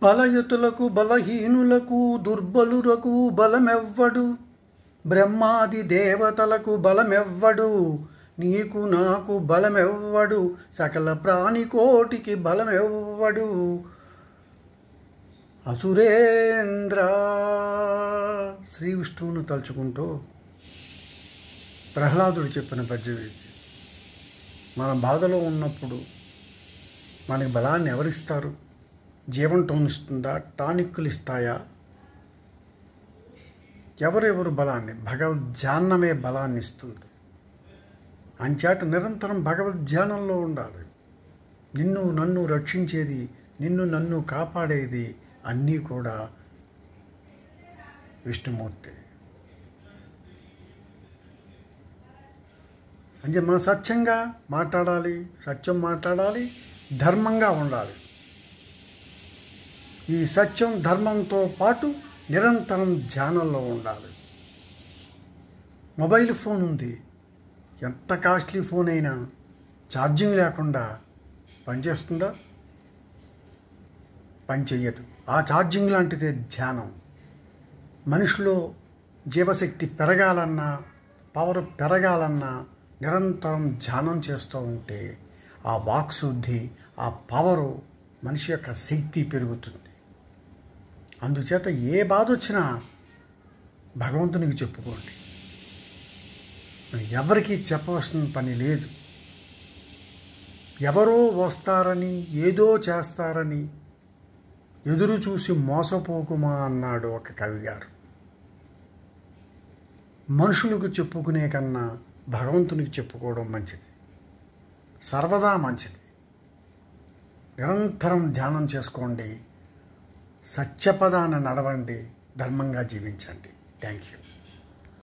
బలయుతులకు బలహీనులకు దుర్బలులకు బలమెవ్వడు, బ్రహ్మాది దేవతలకు బలమెవ్వడు, నీకు నాకు బలమెవ్వడు, సకల ప్రాణికోటికి బలమెవ్వడు. అసురేంద్ర. శ్రీ విష్ణువును తలుచుకుంటూ ప్రహ్లాదుడు చెప్పిన పద్యం ఇది. మన బాధలో ఉన్నప్పుడు మనకి బలాన్ని ఎవరిస్తారు? జీవం టోనిస్తుందా? టానిక్కులు ఇస్తాయా? ఎవరెవరు బలాన్ని? భగవద్ధ్యానమే బలాన్ని ఇస్తుంది. అంచేత నిరంతరం భగవద్ధ్యానంలో ఉండాలి. నిన్ను నన్ను రక్షించేది, నిన్ను నన్ను కాపాడేది అన్నీ కూడా విష్ణుమూర్తి. అంటే మనం సత్యంగా మాట్లాడాలి, సత్యం మాట్లాడాలి, ధర్మంగా ఉండాలి. ఈ సత్యం ధర్మంతో పాటు నిరంతరం ధ్యానంలో ఉండాలి. మొబైల్ ఫోన్ ఉంది, ఎంత కాస్ట్లీ ఫోన్ అయినా ఛార్జింగ్ లేకుండా పనిచేస్తుందా? పని చెయ్యదు. ఆ ఛార్జింగ్ లాంటిదే ధ్యానం. మనిషిలో జీవశక్తి పెరగాలన్నా, పవర్ పెరగాలన్నా నిరంతరం ధ్యానం చేస్తూ ఉంటే ఆ వాక్శుద్ధి, ఆ పవరు, మనిషి యొక్క శక్తి పెరుగుతుంది. అందుచేత ఏ బాధ వచ్చినా భగవంతునికి చెప్పుకోండి. ఎవరికి చెప్పవలసిన పని లేదు. ఎవరో వస్తారని, ఏదో చేస్తారని ఎదురు చూసి మోసపోకుమా అన్నాడు ఒక కవిగారు. మనుషులకు చెప్పుకునే కన్నా భగవంతునికి చెప్పుకోవడం మంచిది, సర్వదా మంచిది. నిరంతరం ధ్యానం చేసుకోండి, సత్యపదాన నడవండి, ధర్మంగా జీవించండి. Thank you.